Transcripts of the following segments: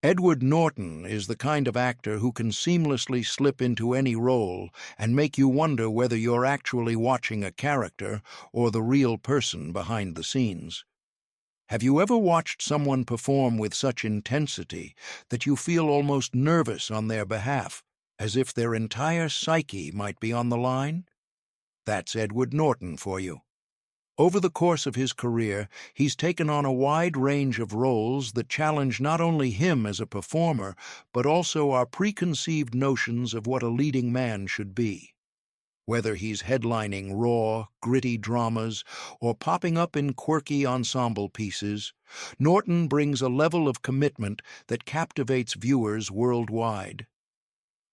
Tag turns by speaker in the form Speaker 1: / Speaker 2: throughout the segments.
Speaker 1: Edward Norton is the kind of actor who can seamlessly slip into any role and make you wonder whether you're actually watching a character or the real person behind the scenes. Have you ever watched someone perform with such intensity that you feel almost nervous on their behalf, as if their entire psyche might be on the line? That's Edward Norton for you. Over the course of his career, he's taken on a wide range of roles that challenge not only him as a performer, but also our preconceived notions of what a leading man should be. Whether he's headlining raw, gritty dramas or popping up in quirky ensemble pieces, Norton brings a level of commitment that captivates viewers worldwide.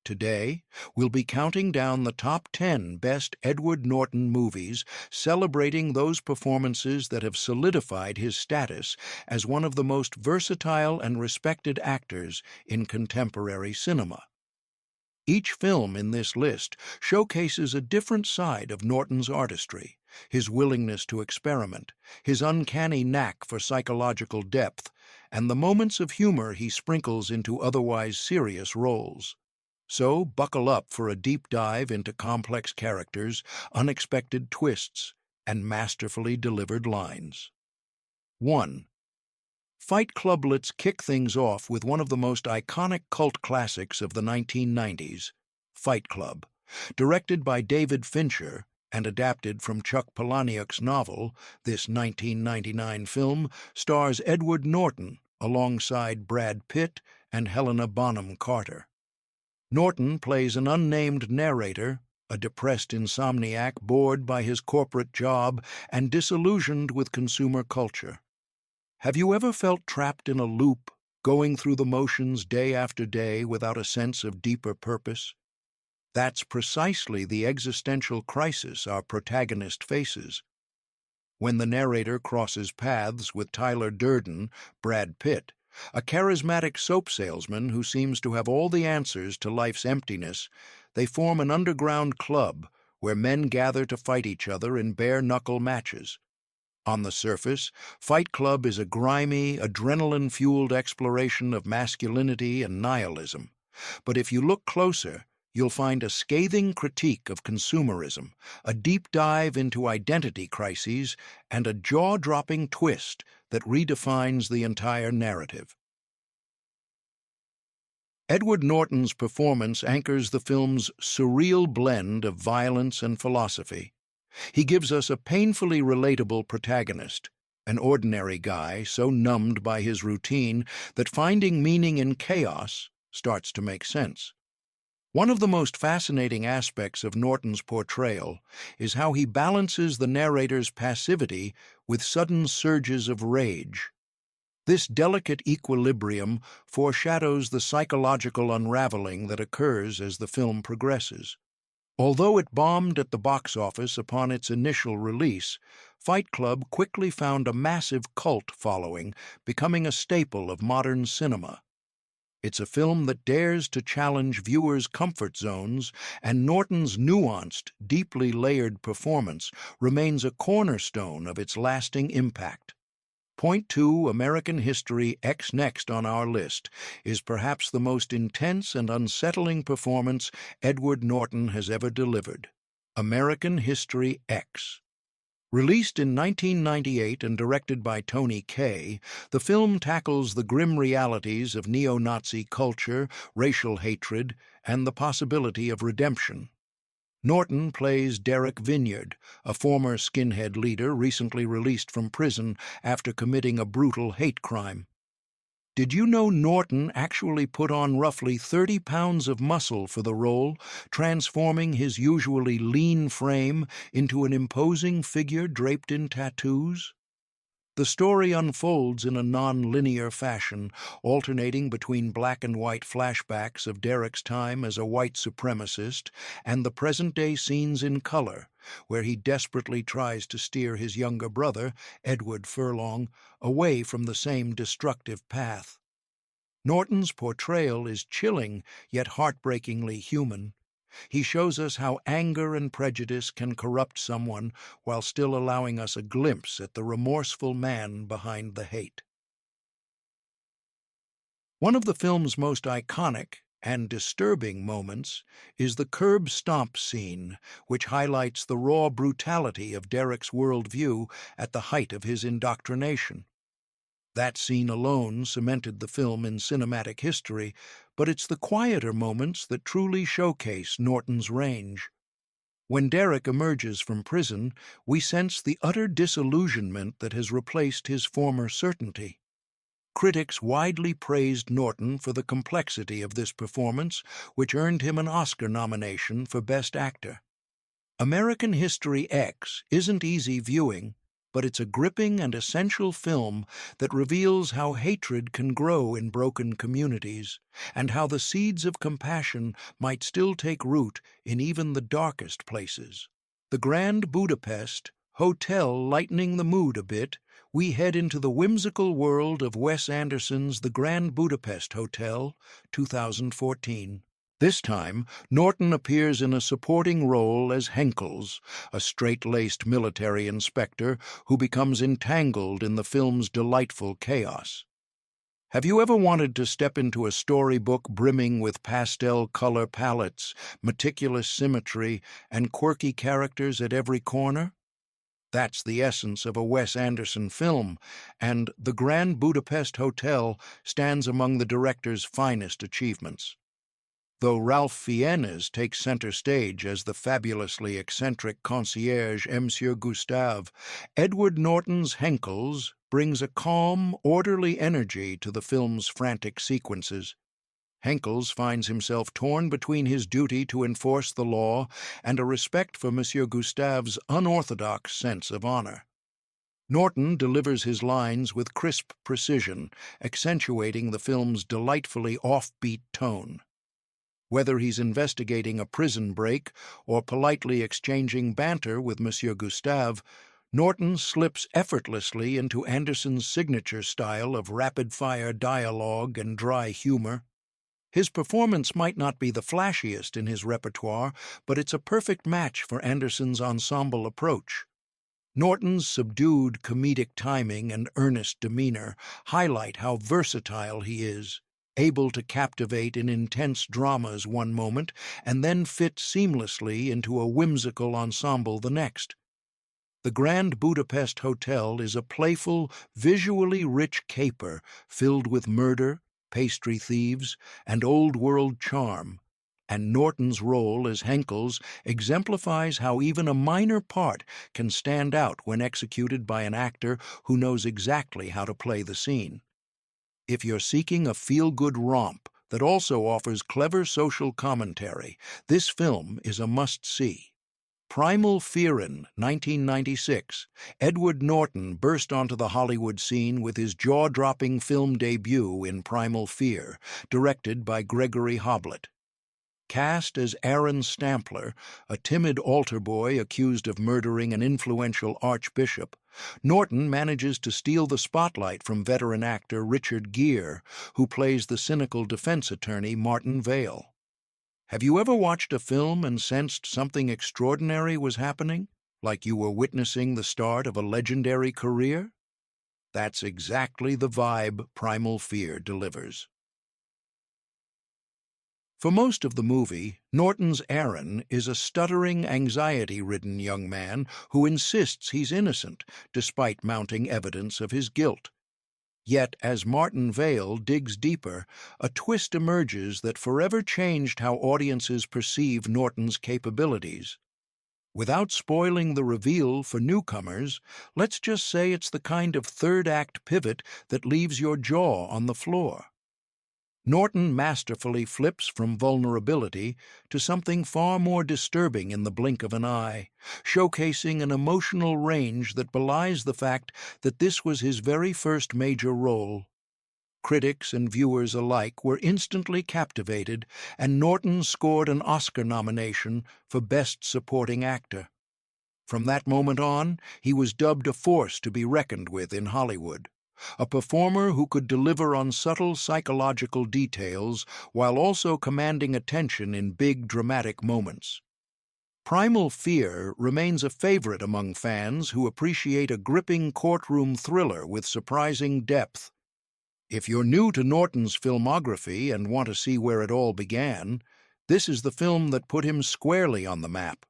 Speaker 1: Today, we'll be counting down the top 10 best Edward Norton movies, celebrating those performances that have solidified his status as one of the most versatile and respected actors in contemporary cinema. Each film in this list showcases a different side of Norton's artistry, his willingness to experiment, his uncanny knack for psychological depth, and the moments of humor he sprinkles into otherwise serious roles. So buckle up for a deep dive into complex characters, unexpected twists, and masterfully delivered lines. 1. Fight Club. Let's kick things off with one of the most iconic cult classics of the 1990s, Fight Club. Directed by David Fincher and adapted from Chuck Palahniuk's novel, this 1999 film stars Edward Norton alongside Brad Pitt and Helena Bonham Carter. Norton plays an unnamed narrator, a depressed insomniac bored by his corporate job and disillusioned with consumer culture. Have you ever felt trapped in a loop, going through the motions day after day without a sense of deeper purpose? That's precisely the existential crisis our protagonist faces. When the narrator crosses paths with Tyler Durden, Brad Pitt, a charismatic soap salesman who seems to have all the answers to life's emptiness, they form an underground club where men gather to fight each other in bare-knuckle matches. On the surface, Fight Club is a grimy, adrenaline-fueled exploration of masculinity and nihilism. But if you look closer, you'll find a scathing critique of consumerism, a deep dive into identity crises, and a jaw-dropping twist that redefines the entire narrative. Edward Norton's performance anchors the film's surreal blend of violence and philosophy. He gives us a painfully relatable protagonist, an ordinary guy so numbed by his routine that finding meaning in chaos starts to make sense. One of the most fascinating aspects of Norton's portrayal is how he balances the narrator's passivity with sudden surges of rage. This delicate equilibrium foreshadows the psychological unraveling that occurs as the film progresses. Although it bombed at the box office upon its initial release, Fight Club quickly found a massive cult following, becoming a staple of modern cinema. It's a film that dares to challenge viewers' comfort zones, and Norton's nuanced, deeply layered performance remains a cornerstone of its lasting impact. Point 2, American History X next on our list, is perhaps the most intense and unsettling performance Edward Norton has ever delivered. American History X. Released in 1998 and directed by Tony Kaye, the film tackles the grim realities of neo-Nazi culture, racial hatred, and the possibility of redemption. Norton plays Derek Vineyard, a former skinhead leader recently released from prison after committing a brutal hate crime. Did you know Norton actually put on roughly 30 pounds of muscle for the role, transforming his usually lean frame into an imposing figure draped in tattoos? The story unfolds in a non-linear fashion, alternating between black and white flashbacks of Derek's time as a white supremacist and the present-day scenes in color, where he desperately tries to steer his younger brother, Edward Furlong, away from the same destructive path. Norton's portrayal is chilling, yet heartbreakingly human. He shows us how anger and prejudice can corrupt someone while still allowing us a glimpse at the remorseful man behind the hate. One of the film's most iconic and disturbing moments is the curb stomp scene, which highlights the raw brutality of Derek's worldview at the height of his indoctrination. That scene alone cemented the film in cinematic history, but it's the quieter moments that truly showcase Norton's range. When Derek emerges from prison, we sense the utter disillusionment that has replaced his former certainty. Critics widely praised Norton for the complexity of this performance, which earned him an Oscar nomination for Best Actor. American History X isn't easy viewing, but it's a gripping and essential film that reveals how hatred can grow in broken communities, and how the seeds of compassion might still take root in even the darkest places. The Grand Budapest Hotel lightening the mood a bit, we head into the whimsical world of Wes Anderson's The Grand Budapest Hotel, 2014. This time, Norton appears in a supporting role as Henkels, a straight-laced military inspector who becomes entangled in the film's delightful chaos. Have you ever wanted to step into a storybook brimming with pastel color palettes, meticulous symmetry, and quirky characters at every corner? That's the essence of a Wes Anderson film, and The Grand Budapest Hotel stands among the director's finest achievements. Though Ralph Fiennes takes center stage as the fabulously eccentric concierge Monsieur Gustave, Edward Norton's Henkels brings a calm, orderly energy to the film's frantic sequences. Henkels finds himself torn between his duty to enforce the law and a respect for Monsieur Gustave's unorthodox sense of honor. Norton delivers his lines with crisp precision, accentuating the film's delightfully offbeat tone. Whether he's investigating a prison break or politely exchanging banter with Monsieur Gustave, Norton slips effortlessly into Anderson's signature style of rapid-fire dialogue and dry humor. His performance might not be the flashiest in his repertoire, but it's a perfect match for Anderson's ensemble approach. Norton's subdued comedic timing and earnest demeanor highlight how versatile he is, able to captivate in intense dramas one moment and then fit seamlessly into a whimsical ensemble the next. The Grand Budapest Hotel is a playful, visually rich caper filled with murder, pastry thieves, and old-world charm, and Norton's role as Henkels exemplifies how even a minor part can stand out when executed by an actor who knows exactly how to play the scene. If you're seeking a feel-good romp that also offers clever social commentary, this film is a must-see. Primal Fearin', 1996, Edward Norton burst onto the Hollywood scene with his jaw-dropping film debut in Primal Fear, directed by Gregory Hoblit. Cast as Aaron Stampler, a timid altar boy accused of murdering an influential archbishop, Norton manages to steal the spotlight from veteran actor Richard Gere, who plays the cynical defense attorney Martin Vale. Have you ever watched a film and sensed something extraordinary was happening, like you were witnessing the start of a legendary career? That's exactly the vibe Primal Fear delivers. For most of the movie, Norton's Aaron is a stuttering, anxiety-ridden young man who insists he's innocent, despite mounting evidence of his guilt. Yet, as Martin Vale digs deeper, a twist emerges that forever changed how audiences perceive Norton's capabilities. Without spoiling the reveal for newcomers, let's just say it's the kind of third-act pivot that leaves your jaw on the floor. Norton masterfully flips from vulnerability to something far more disturbing in the blink of an eye, showcasing an emotional range that belies the fact that this was his very first major role. Critics and viewers alike were instantly captivated, and Norton scored an Oscar nomination for Best Supporting Actor. From that moment on, he was dubbed a force to be reckoned with in Hollywood, a performer who could deliver on subtle psychological details while also commanding attention in big dramatic moments. Primal Fear remains a favorite among fans who appreciate a gripping courtroom thriller with surprising depth. If you're new to Norton's filmography and want to see where it all began, this is the film that put him squarely on the map.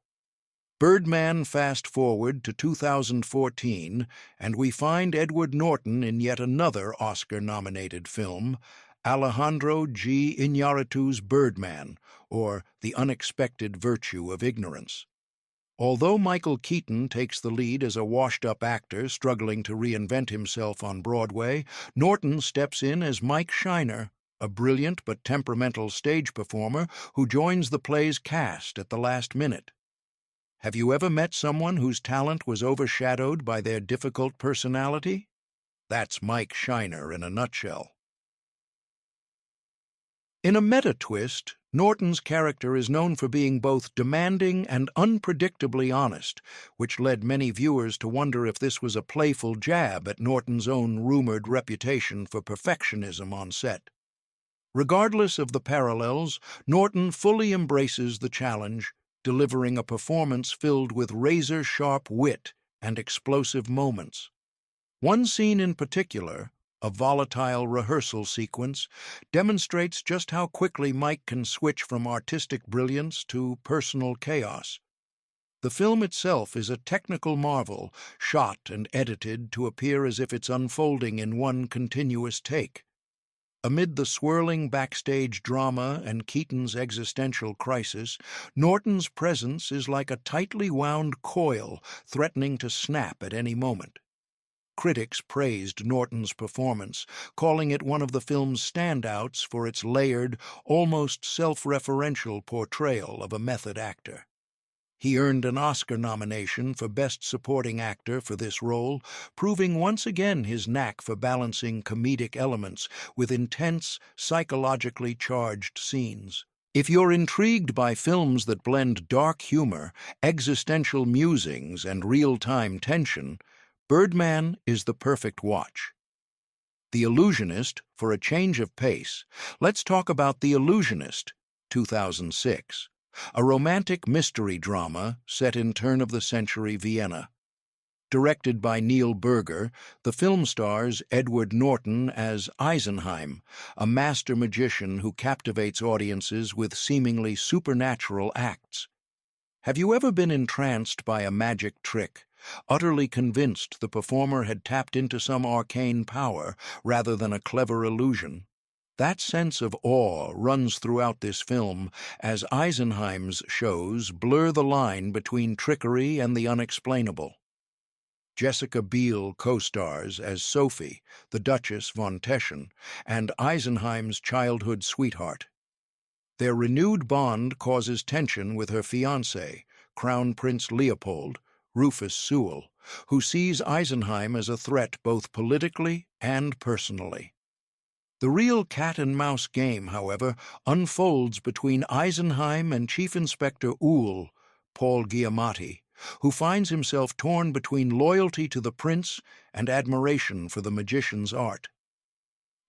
Speaker 1: Birdman fast forward to 2014, and we find Edward Norton in yet another Oscar-nominated film, Alejandro G. Iñárritu's Birdman, or The Unexpected Virtue of Ignorance. Although Michael Keaton takes the lead as a washed-up actor struggling to reinvent himself on Broadway, Norton steps in as Mike Shiner, a brilliant but temperamental stage performer who joins the play's cast at the last minute. Have you ever met someone whose talent was overshadowed by their difficult personality? That's Mike Shiner in a nutshell. In a meta-twist, Norton's character is known for being both demanding and unpredictably honest, which led many viewers to wonder if this was a playful jab at Norton's own rumored reputation for perfectionism on set. Regardless of the parallels, Norton fully embraces the challenge, delivering a performance filled with razor-sharp wit and explosive moments. One scene in particular, a volatile rehearsal sequence, demonstrates just how quickly Mike can switch from artistic brilliance to personal chaos. The film itself is a technical marvel, shot and edited to appear as if it's unfolding in one continuous take. Amid the swirling backstage drama and Keaton's existential crisis, Norton's presence is like a tightly wound coil threatening to snap at any moment. Critics praised Norton's performance, calling it one of the film's standouts for its layered, almost self-referential portrayal of a method actor. He earned an Oscar nomination for Best Supporting Actor for this role, proving once again his knack for balancing comedic elements with intense, psychologically charged scenes. If you're intrigued by films that blend dark humor, existential musings, and real-time tension, Birdman is the perfect watch. The Illusionist, for a change of pace, let's talk about The Illusionist, 2006. A romantic mystery drama set in turn-of-the-century Vienna. Directed by Neil Berger, the film stars Edward Norton as Eisenheim, a master magician who captivates audiences with seemingly supernatural acts. Have you ever been entranced by a magic trick, utterly convinced the performer had tapped into some arcane power rather than a clever illusion? That sense of awe runs throughout this film as Eisenheim's shows blur the line between trickery and the unexplainable. Jessica Biel co-stars as Sophie, the Duchess von Teschen, and Eisenheim's childhood sweetheart. Their renewed bond causes tension with her fiancé, Crown Prince Leopold, Rufus Sewell, who sees Eisenheim as a threat both politically and personally. The real cat-and-mouse game, however, unfolds between Eisenheim and Chief Inspector Uhl, Paul Giamatti, who finds himself torn between loyalty to the prince and admiration for the magician's art.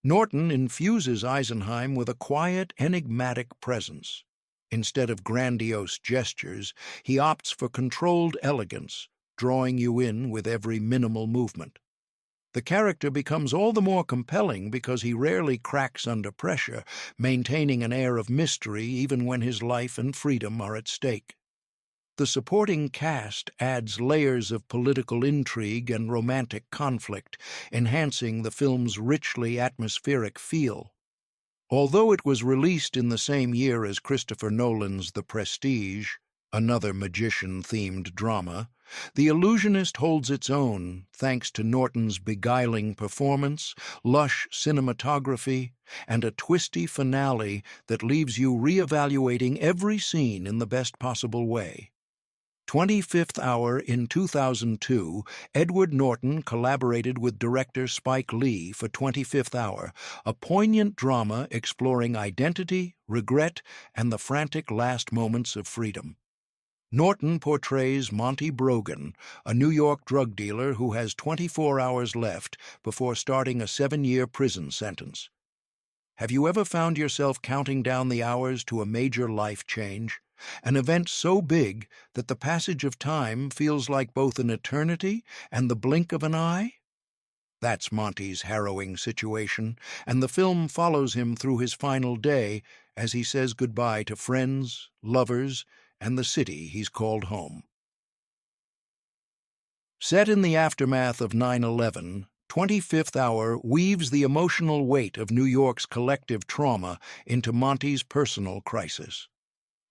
Speaker 1: Norton infuses Eisenheim with a quiet, enigmatic presence. Instead of grandiose gestures, he opts for controlled elegance, drawing you in with every minimal movement. The character becomes all the more compelling because he rarely cracks under pressure, maintaining an air of mystery even when his life and freedom are at stake. The supporting cast adds layers of political intrigue and romantic conflict, enhancing the film's richly atmospheric feel. Although it was released in the same year as Christopher Nolan's The Prestige, another magician-themed drama, The Illusionist holds its own thanks to Norton's beguiling performance, lush cinematography, and a twisty finale that leaves you re-evaluating every scene in the best possible way. 25th Hour in 2002, Edward Norton collaborated with director Spike Lee for 25th Hour, a poignant drama exploring identity, regret, and the frantic last moments of freedom. Norton portrays Monty Brogan, a New York drug dealer who has 24 hours left before starting a 7-year prison sentence. Have you ever found yourself counting down the hours to a major life change? An event so big that the passage of time feels like both an eternity and the blink of an eye? That's Monty's harrowing situation, and the film follows him through his final day as he says goodbye to friends, lovers, and the city he's called home. Set in the aftermath of 9/11, 25th Hour weaves the emotional weight of New York's collective trauma into Monty's personal crisis.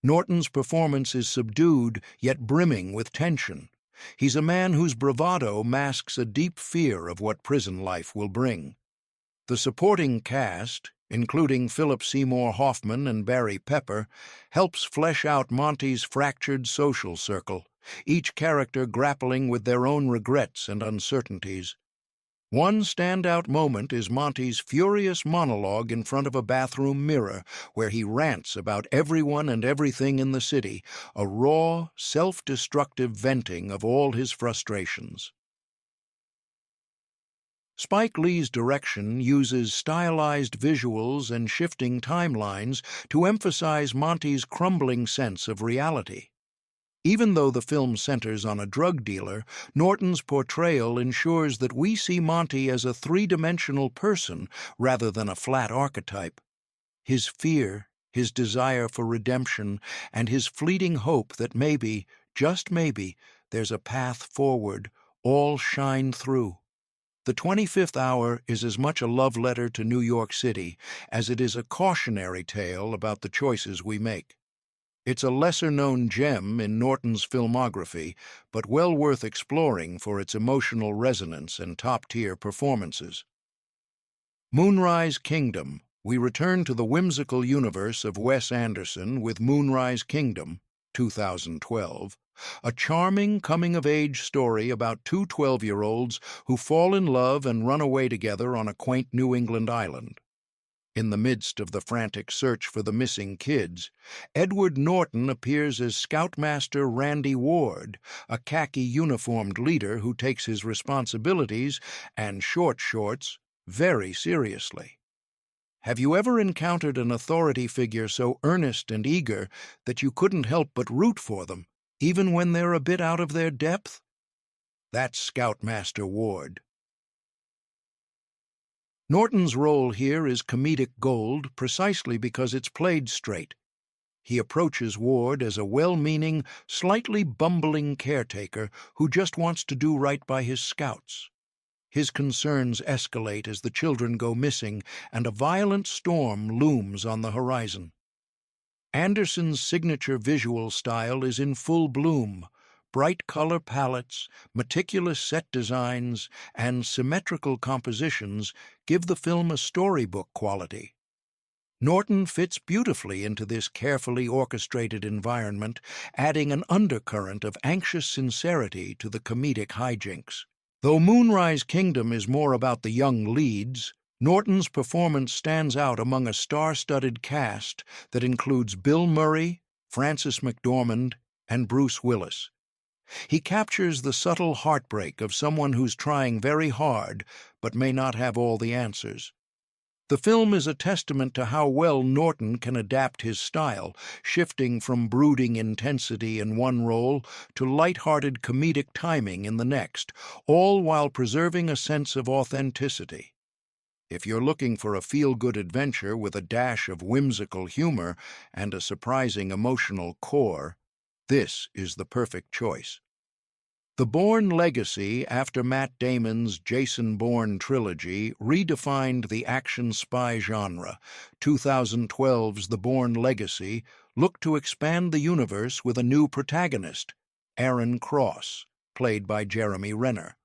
Speaker 1: Norton's performance is subdued, yet brimming with tension. He's a man whose bravado masks a deep fear of what prison life will bring. The supporting cast, including Philip Seymour Hoffman and Barry Pepper, helps flesh out Monty's fractured social circle, each character grappling with their own regrets and uncertainties. One standout moment is Monty's furious monologue in front of a bathroom mirror, where he rants about everyone and everything in the city, a raw, self-destructive venting of all his frustrations. Spike Lee's direction uses stylized visuals and shifting timelines to emphasize Monty's crumbling sense of reality. Even though the film centers on a drug dealer, Norton's portrayal ensures that we see Monty as a three-dimensional person rather than a flat archetype. His fear, his desire for redemption, and his fleeting hope that maybe, just maybe, there's a path forward, all shine through. The 25th Hour is as much a love letter to New York City as it is a cautionary tale about the choices we make. It's a lesser-known gem in Norton's filmography, but well worth exploring for its emotional resonance and top-tier performances. Moonrise Kingdom. We return to the whimsical universe of Wes Anderson with Moonrise Kingdom, 2012, a charming coming-of-age story about two 12-year-olds who fall in love and run away together on a quaint New England island. In the midst of the frantic search for the missing kids, Edward Norton appears as Scoutmaster Randy Ward, a khaki-uniformed leader who takes his responsibilities and short shorts very seriously. Have you ever encountered an authority figure so earnest and eager that you couldn't help but root for them, even when they're a bit out of their depth? That's Scoutmaster Ward. Norton's role here is comedic gold precisely because it's played straight. He approaches Ward as a well-meaning, slightly bumbling caretaker who just wants to do right by his scouts. His concerns escalate as the children go missing and a violent storm looms on the horizon. Anderson's signature visual style is in full bloom. Bright color palettes, meticulous set designs, and symmetrical compositions give the film a storybook quality. Norton fits beautifully into this carefully orchestrated environment, adding an undercurrent of anxious sincerity to the comedic hijinks. Though Moonrise Kingdom is more about the young leads, Norton's performance stands out among a star-studded cast that includes Bill Murray, Frances McDormand, and Bruce Willis. He captures the subtle heartbreak of someone who's trying very hard but may not have all the answers. The film is a testament to how well Norton can adapt his style, shifting from brooding intensity in one role to light-hearted comedic timing in the next, all while preserving a sense of authenticity. If you're looking for a feel-good adventure with a dash of whimsical humor and a surprising emotional core, this is the perfect choice. The Bourne legacy, after Matt Damon's Jason Bourne trilogy, redefined the action spy genre. 2012's The Bourne Legacy looked to expand the universe with a new protagonist, Aaron Cross, played by Jeremy Renner.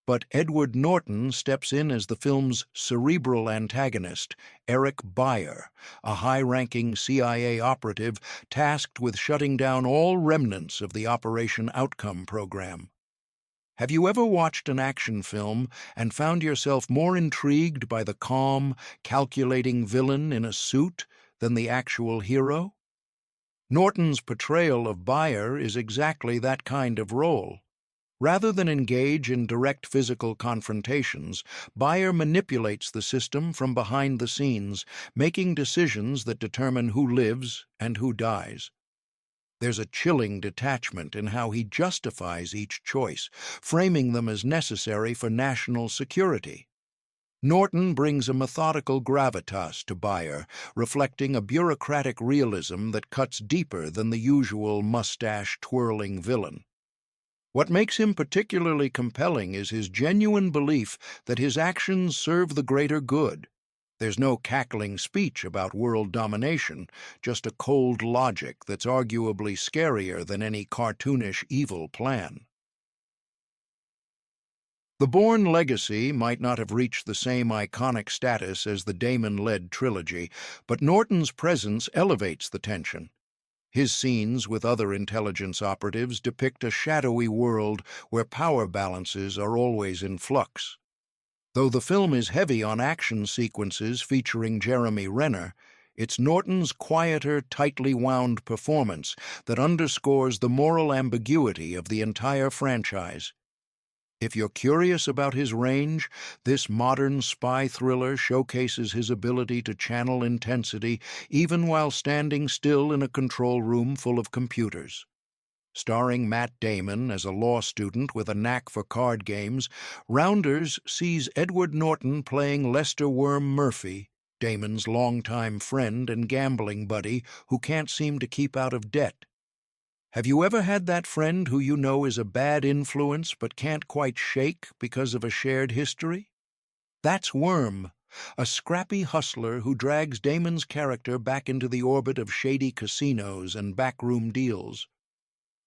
Speaker 1: But Edward Norton steps in as the film's cerebral antagonist, Eric Byer, a high-ranking CIA operative tasked with shutting down all remnants of the Operation Outcome program. Have you ever watched an action film and found yourself more intrigued by the calm, calculating villain in a suit than the actual hero? Norton's portrayal of Byer is exactly that kind of role. Rather than engage in direct physical confrontations, Byer manipulates the system from behind the scenes, making decisions that determine who lives and who dies. There's a chilling detachment in how he justifies each choice, framing them as necessary for national security. Norton brings a methodical gravitas to Byer, reflecting a bureaucratic realism that cuts deeper than the usual mustache-twirling villain. What makes him particularly compelling is his genuine belief that his actions serve the greater good. There's no cackling speech about world domination, just a cold logic that's arguably scarier than any cartoonish evil plan. The Bourne legacy might not have reached the same iconic status as the Damon-led trilogy, but Norton's presence elevates the tension. His scenes with other intelligence operatives depict a shadowy world where power balances are always in flux. Though the film is heavy on action sequences featuring Jeremy Renner, it's Norton's quieter, tightly wound performance that underscores the moral ambiguity of the entire franchise. If you're curious about his range, this modern spy thriller showcases his ability to channel intensity even while standing still in a control room full of computers. Starring Matt Damon as a law student with a knack for card games, Rounders sees Edward Norton playing Lester Worm Murphy, Damon's longtime friend and gambling buddy who can't seem to keep out of debt. Have you ever had that friend who you know is a bad influence but can't quite shake because of a shared history? That's Worm, a scrappy hustler who drags Damon's character back into the orbit of shady casinos and backroom deals.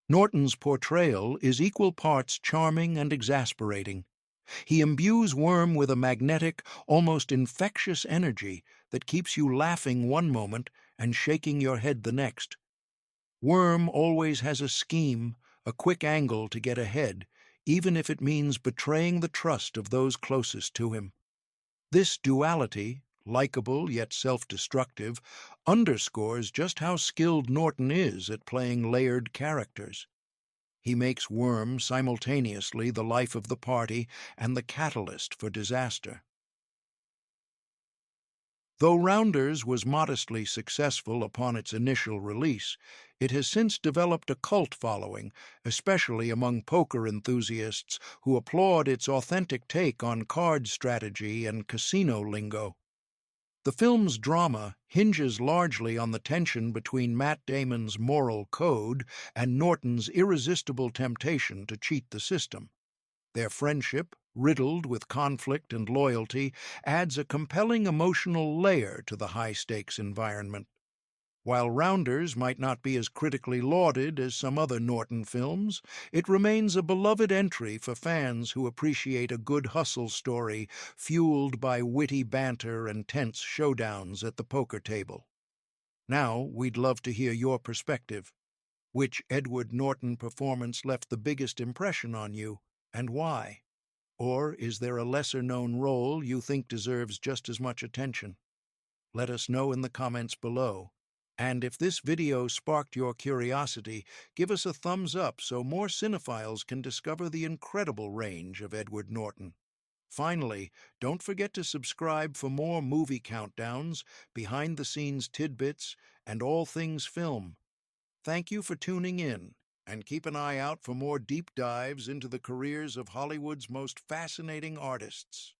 Speaker 1: Norton's portrayal is equal parts charming and exasperating. He imbues Worm with a magnetic, almost infectious energy that keeps you laughing one moment and shaking your head the next. Worm always has a scheme, a quick angle to get ahead, even if it means betraying the trust of those closest to him. This duality, likable yet self-destructive, underscores just how skilled Norton is at playing layered characters. He makes Worm simultaneously the life of the party and the catalyst for disaster. Though Rounders was modestly successful upon its initial release, it has since developed a cult following, especially among poker enthusiasts who applaud its authentic take on card strategy and casino lingo. The film's drama hinges largely on the tension between Matt Damon's moral code and Norton's irresistible temptation to cheat the system. Their friendship, riddled with conflict and loyalty, adds a compelling emotional layer to the high-stakes environment. While Rounders might not be as critically lauded as some other Norton films, it remains a beloved entry for fans who appreciate a good hustle story fueled by witty banter and tense showdowns at the poker table. Now, we'd love to hear your perspective. Which Edward Norton performance left the biggest impression on you, and why? Or is there a lesser-known role you think deserves just as much attention? Let us know in the comments below. And if this video sparked your curiosity, give us a thumbs up so more cinephiles can discover the incredible range of Edward Norton. Finally, don't forget to subscribe for more movie countdowns, behind-the-scenes tidbits, and all things film. Thank you for tuning in, and keep an eye out for more deep dives into the careers of Hollywood's most fascinating artists.